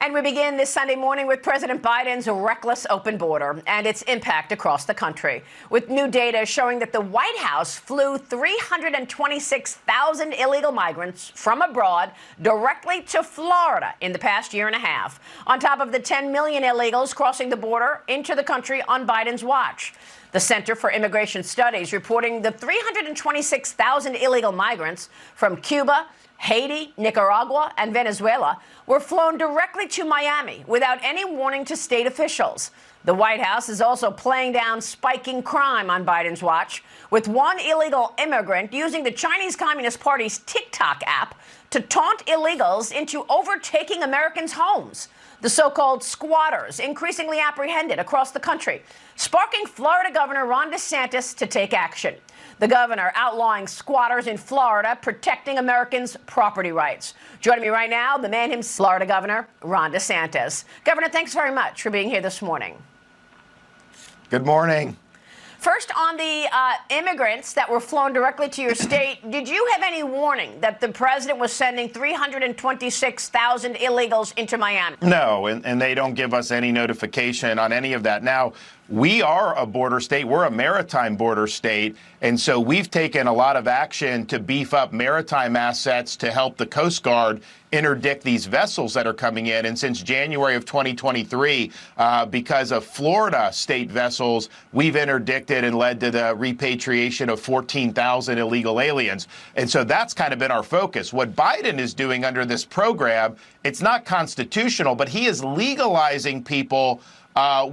And we begin this Sunday morning with President Biden's reckless open border and its impact across the country, with new data showing that the White House flew 326,000 illegal migrants from abroad directly to Florida in the past year and a half, on top of the 10 million illegals crossing the border into the country on Biden's watch. The Center for Immigration Studies reporting the 326,000 illegal migrants from Cuba, Haiti, Nicaragua, and Venezuela were flown directly to Miami without any warning to state officials. The White House is also playing down spiking crime on Biden's watch, with one illegal immigrant using the Chinese Communist Party's TikTok app to taunt illegals into overtaking Americans' homes. The so-called squatters increasingly apprehended across the country, sparking Florida Governor Ron DeSantis to take action. The governor outlawing squatters in Florida, protecting Americans' property rights. Joining me right now, the man himself, Florida Governor Ron DeSantis. Governor, thanks very much for being here this morning. Good morning. First, on the immigrants that were flown directly to your state, did you have any warning that the president was sending 326,000 illegals into Miami? No, and they don't give us any notification on any of that. Now, we are a border state. We're a maritime border state. And so we've taken a lot of action to beef up maritime assets to help the Coast Guard interdict these vessels that are coming in. And since January of 2023, because of Florida state vessels, we've interdicted and led to the repatriation of 14,000 illegal aliens. And so that's kind of been our focus. What Biden is doing under this program, it's not constitutional, but he is legalizing people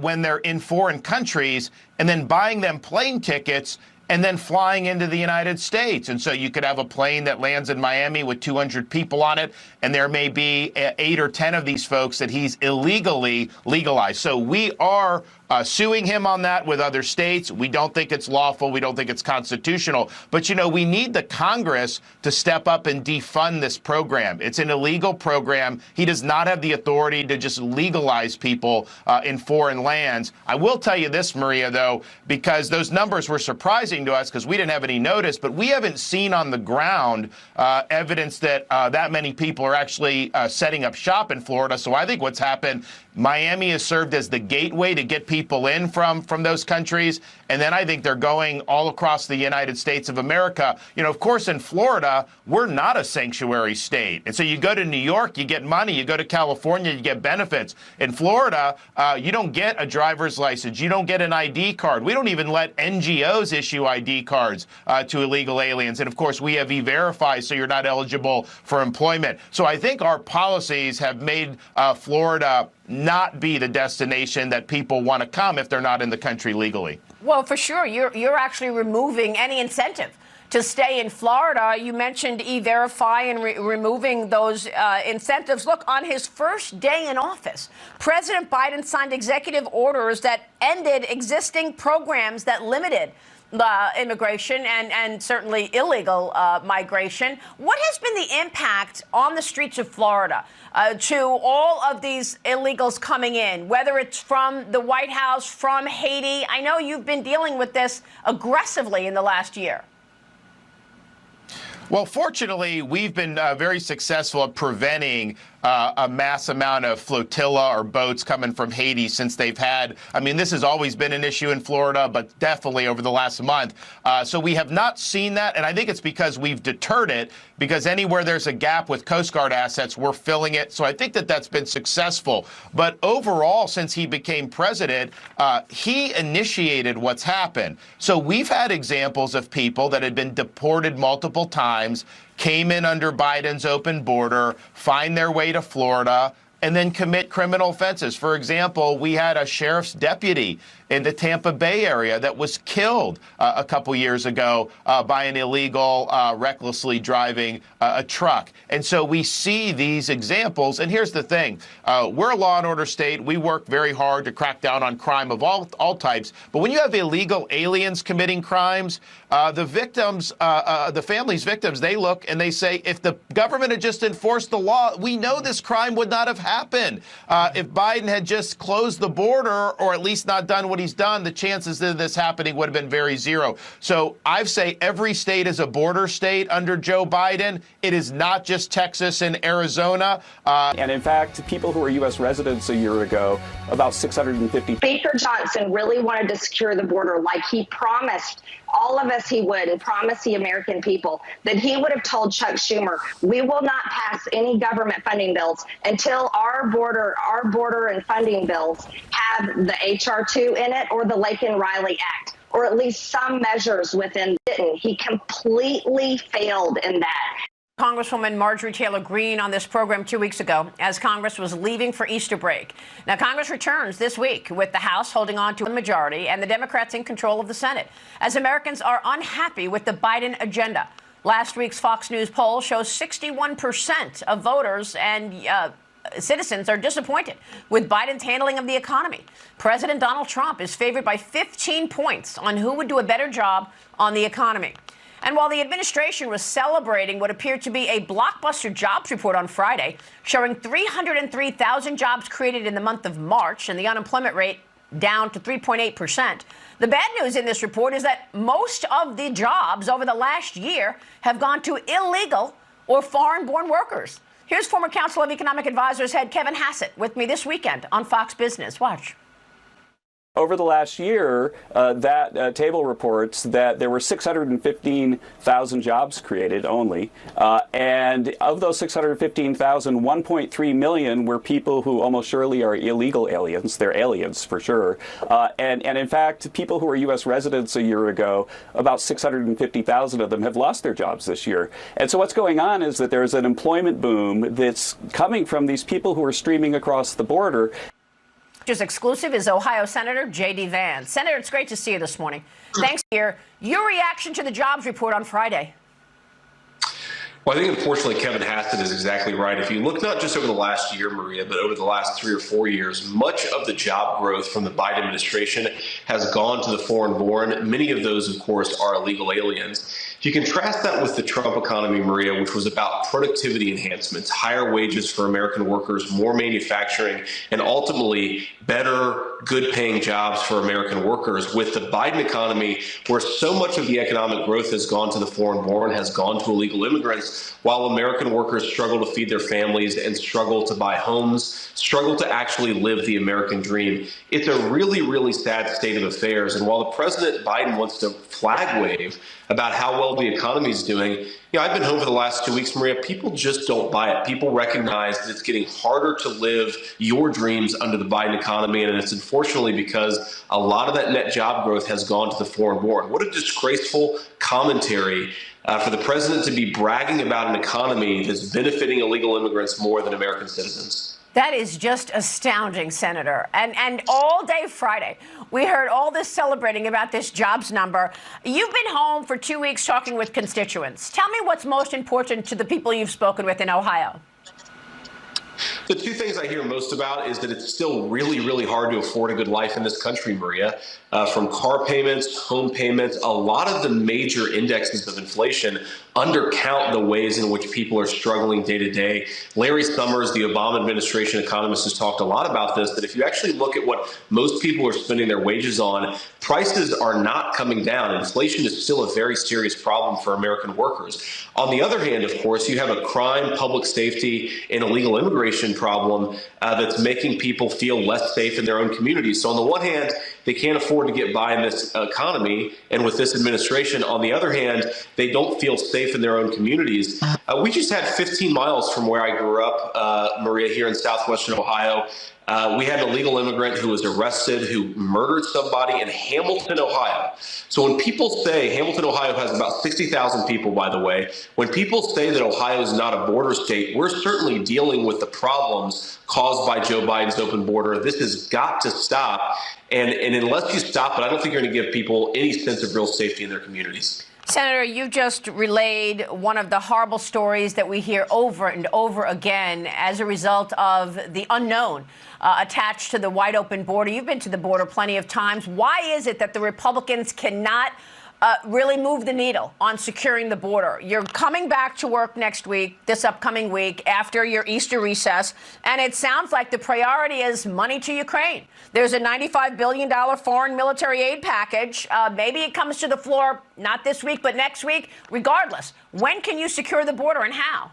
when they're in foreign countries and then buying them plane tickets and then flying into the United States. And so you could have a plane that lands in Miami with 200 people on it, and there may be 8 or 10 of these folks that he's illegally legalized. So we are suing him on that with other states. We don't think it's lawful. We don't think it's constitutional. But, you know, we need the Congress to step up and defund this program. It's an illegal program. He does not have the authority to just legalize people in foreign lands. I will tell you this, Maria, though, because those numbers were surprising to us because we didn't have any notice, but we haven't seen on the ground evidence that that many people are actually setting up shop in Florida. So I think what's happened, Miami has served as the gateway to get people in from those countries. And then I think they're going all across the United States of America. You know, of course, in Florida, we're not a sanctuary state. And so you go to New York, you get money. You go to California, you get benefits. In Florida, you don't get a driver's license. You don't get an ID card. We don't even let NGOs issue ID cards to illegal aliens. And of course, we have E-Verify, so you're not eligible for employment. So I think our policies have made Florida not be the destination that people want to come if they're not in the country legally. Well, for sure. You're actually removing any incentive to stay in Florida. You mentioned E-Verify and removing those incentives. Look, on his first day in office, President Biden signed executive orders that ended existing programs that limited immigration and certainly illegal migration. What has been the impact on the streets of Florida to all of these illegals coming in, whether it's from the White House, from Haiti? I know you've been dealing with this aggressively in the last year. Well, fortunately, we've been very successful at preventing a mass amount of flotilla or boats coming from Haiti since they've had, I mean, this has always been an issue in Florida, but definitely over the last month. So we have not seen that. And I think it's because we've deterred it, because anywhere there's a gap with Coast Guard assets, we're filling it. So I think that that's been successful. But overall, since he became president, he initiated what's happened. So we've had examples of people that had been deported multiple times, came in under Biden's open border, find their way to Florida, and then commit criminal offenses. For example, we had a sheriff's deputy in the Tampa Bay area that was killed a couple years ago by an illegal, recklessly driving a truck. And so we see these examples. And here's the thing. We're a law and order state. We work very hard to crack down on crime of all types. But when you have illegal aliens committing crimes, the victims, the family's victims, they look and they say, if the government had just enforced the law, we know this crime would not have happened. happened. If Biden had just closed the border, or at least not done what he's done, the chances of this happening would have been very zero. So I say every state is a border state under Joe Biden. It is not just Texas and Arizona. And in fact, people who were U.S. residents a year ago, about 650. Speaker Johnson really wanted to secure the border like he promised all of us he would, and promised the American people that he would have told Chuck Schumer, we will not pass any government funding bills until our border and funding bills have the H.R. 2 in it or the Laken-Riley Act, or at least some measures within it. He completely failed in that. Congresswoman Marjorie Taylor Greene on this program 2 weeks ago as Congress was leaving for Easter break. Now, Congress returns this week with the House holding on to a majority and the Democrats in control of the Senate, as Americans are unhappy with the Biden agenda. Last week's Fox News poll shows 61% of voters and citizens are disappointed with Biden's handling of the economy. President Donald Trump is favored by 15 points on who would do a better job on the economy. And while the administration was celebrating what appeared to be a blockbuster jobs report on Friday, showing 303,000 jobs created in the month of March and the unemployment rate down to 3.8%, the bad news in this report is that most of the jobs over the last year have gone to illegal or foreign-born workers. Here's former Council of Economic Advisors head Kevin Hassett with me this weekend on Fox Business. Watch. Over the last year, that table reports that there were 615,000 jobs created only. And of those 615,000, 1.3 million were people who almost surely are illegal aliens. They're aliens for sure. And in fact, people who were U.S. residents a year ago, about 650,000 of them have lost their jobs this year. And so what's going on is that there's an employment boom that's coming from these people who are streaming across the border. Just exclusive is Ohio Senator J.D. Vance. Senator, it's great to see you this morning. Thanks for your reaction to the jobs report on Friday. Well, I think, unfortunately, Kevin Hassett is exactly right. If you look not just over the last year, Maria, but over the last 3 or 4 years, much of the job growth from the Biden administration has gone to the foreign-born. Many of those, of course, are illegal aliens. If you contrast that with the Trump economy, Maria, which was about productivity enhancements, higher wages for American workers, more manufacturing, and ultimately better, good-paying jobs for American workers, with the Biden economy, where so much of the economic growth has gone to the foreign-born, has gone to illegal immigrants, while American workers struggle to feed their families and struggle to buy homes, struggle to actually live the American dream. It's a really, really sad state of affairs. And while the President Biden wants to flag wave about how well the economy is doing, I've been home for the last 2 weeks, Maria. People just don't buy it. People recognize that it's getting harder to live your dreams under the Biden economy, and it's unfortunately because a lot of that net job growth has gone to the foreign-born. What a disgraceful commentary for the president to be bragging about an economy that's benefiting illegal immigrants more than American citizens. That is just astounding, Senator. And all day Friday, we heard all this celebrating about this jobs number. You've been home for 2 weeks talking with constituents. Tell me what's most important to the people you've spoken with in Ohio. The two things I hear most about is that it's still really, really hard to afford a good life in this country, Maria. From car payments, home payments, a lot of the major indexes of inflation undercount the ways in which people are struggling day to day. Larry Summers, the Obama administration economist, has talked a lot about this, that if you actually look at what most people are spending their wages on, prices are not coming down. Inflation is still a very serious problem for American workers. On the other hand, of course, you have a crime, public safety, and illegal immigration problem that's making people feel less safe in their own communities. So on the one hand, they can't afford to get by in this economy and with this administration. On the other hand, they don't feel safe in their own communities. We just had 15 miles from where I grew up, Maria, here in southwestern Ohio. We had an illegal immigrant who was arrested, who murdered somebody in Hamilton, Ohio. So when people say, Hamilton, Ohio has about 60,000 people, by the way. When people say that Ohio is not a border state, we're certainly dealing with the problems caused by Joe Biden's open border. This has got to stop. And unless you stop it, I don't think you're going to give people any sense of real safety in their communities. Senator, you just relayed one of the horrible stories that we hear over and over again as a result of the unknown attached to the wide open border. You've been to the border plenty of times. Why is it that the Republicans cannot really move the needle on securing the border? You're coming back to work next week, this upcoming week, after your Easter recess, and it sounds like the priority is money to Ukraine. There's a $95 billion foreign military aid package. Maybe it comes to the floor, not this week, but next week. Regardless, when can you secure the border and how?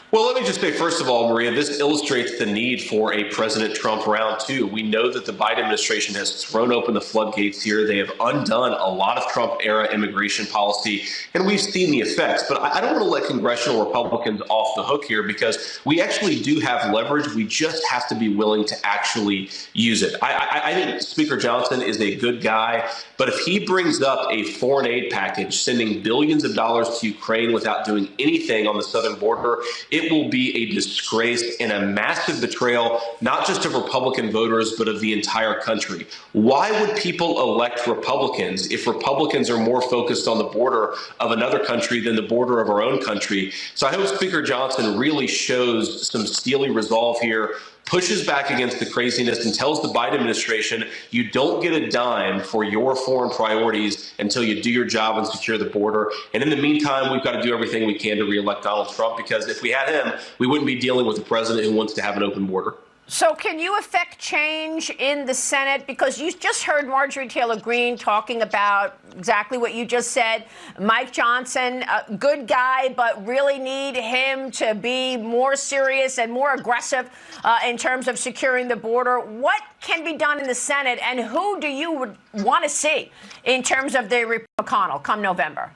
Well, let me just say, first of all, Maria, this illustrates the need for a President Trump round two. We know that the Biden administration has thrown open the floodgates here. They have undone a lot of Trump-era immigration policy, and we've seen the effects. But I don't want to let congressional Republicans off the hook here, because we actually do have leverage. We just have to be willing to actually use it. I think Speaker Johnson is a good guy, but if he brings up a foreign aid package, sending billions of dollars to Ukraine without doing anything on the southern border, it will be a disgrace and a massive betrayal, not just of Republican voters, but of the entire country. Why would people elect Republicans if Republicans are more focused on the border of another country than the border of our own country? So I hope Speaker Johnson really shows some steely resolve here, pushes back against the craziness, and tells the Biden administration, you don't get a dime for your foreign priorities until you do your job and secure the border. And in the meantime, we've got to do everything we can to reelect Donald Trump, because if we had him, we wouldn't be dealing with a president who wants to have an open border. So can you affect change in the Senate? Because you just heard Marjorie Taylor Greene talking about exactly what you just said. Mike Johnson, a good guy, but really need him to be more serious and more aggressive in terms of securing the border. What can be done in the Senate, and who do you want to see in terms of the McConnell come November?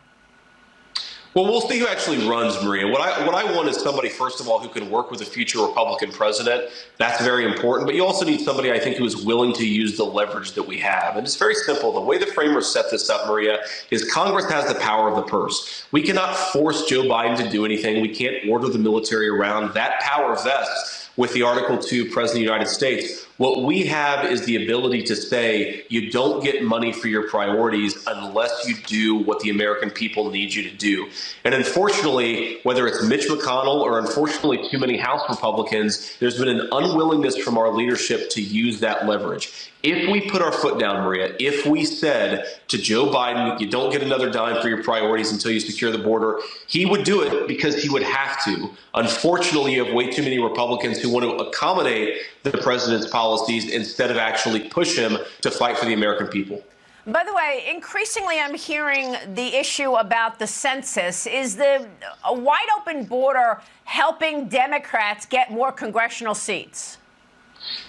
Well, we'll see who actually runs, Maria. What I want is somebody, first of all, who can work with a future Republican president. That's very important. But you also need somebody, I think, who is willing to use the leverage that we have. And it's very simple. The way the framers set this up, Maria, is Congress has the power of the purse. We cannot force Joe Biden to do anything. We can't order the military around. That power vests with the Article 2 President of the United States. What we have is the ability to say, you don't get money for your priorities unless you do what the American people need you to do. And unfortunately, whether it's Mitch McConnell or unfortunately too many House Republicans, there's been an unwillingness from our leadership to use that leverage. If we put our foot down, Maria, if we said to Joe Biden, you don't get another dime for your priorities until you secure the border, he would do it because he would have to. Unfortunately, you have way too many Republicans who want to accommodate the president's policies instead of actually push him to fight for the American people. By the way, increasingly I'm hearing the issue about the census. Is a wide open border helping Democrats get more congressional seats?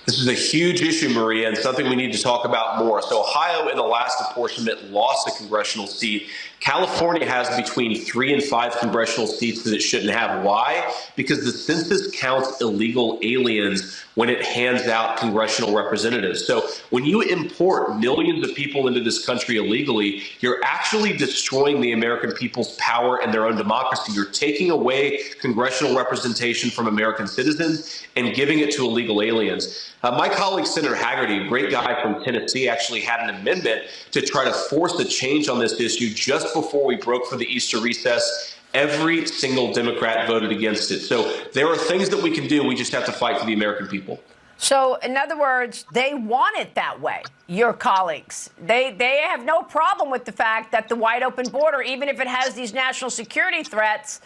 This is a huge issue, Maria, and something we need to talk about more. So Ohio, in the last apportionment, lost a congressional seat. California has between 3 and 5 congressional seats that it shouldn't have. Why? Because the census counts illegal aliens when it hands out congressional representatives. So when you import millions of people into this country illegally, you're actually destroying the American people's power and their own democracy. You're taking away congressional representation from American citizens and giving it to illegal aliens. My colleague, Senator Haggerty, a great guy from Tennessee, actually had an amendment to try to force a change on this issue just before we broke for the Easter recess. Every single Democrat voted against it. So there are things that we can do. We just have to fight for the American people. So, in other words, they want it that way, your colleagues. They have no problem with the fact that the wide open border, even if it has these national security threats,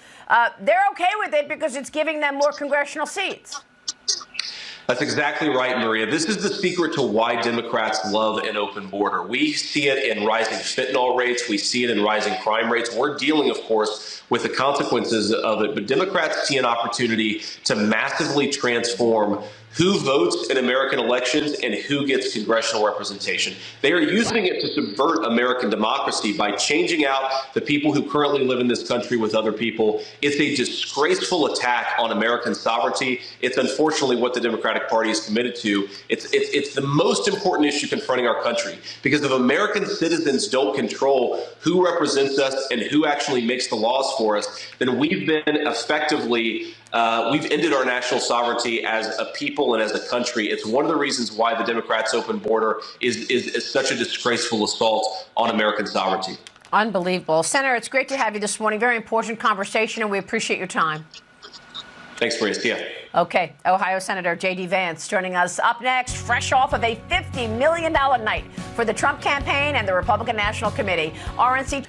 they're okay with it because it's giving them more congressional seats. That's exactly right, Maria. This is the secret to why Democrats love an open border. We see it in rising fentanyl rates. We see it in rising crime rates. We're dealing, of course, with the consequences of it. But Democrats see an opportunity to massively transform who votes in American elections and who gets congressional representation. They are using it to subvert American democracy by changing out the people who currently live in this country with other people. It's a disgraceful attack on American sovereignty. It's unfortunately what the Democratic Party is committed to. It's the most important issue confronting our country, because if American citizens don't control who represents us and who actually makes the laws for us, then we've been effectively we've ended our national sovereignty as a people and as a country. It's one of the reasons why the Democrats' open border is such a disgraceful assault on American sovereignty. Unbelievable. Senator, it's great to have you this morning. Very important conversation, and we appreciate your time. Thanks, Maria. See ya. Okay, Ohio Senator J.D. Vance joining us up next, fresh off of a $50 million night for the Trump campaign and the Republican National Committee. RNC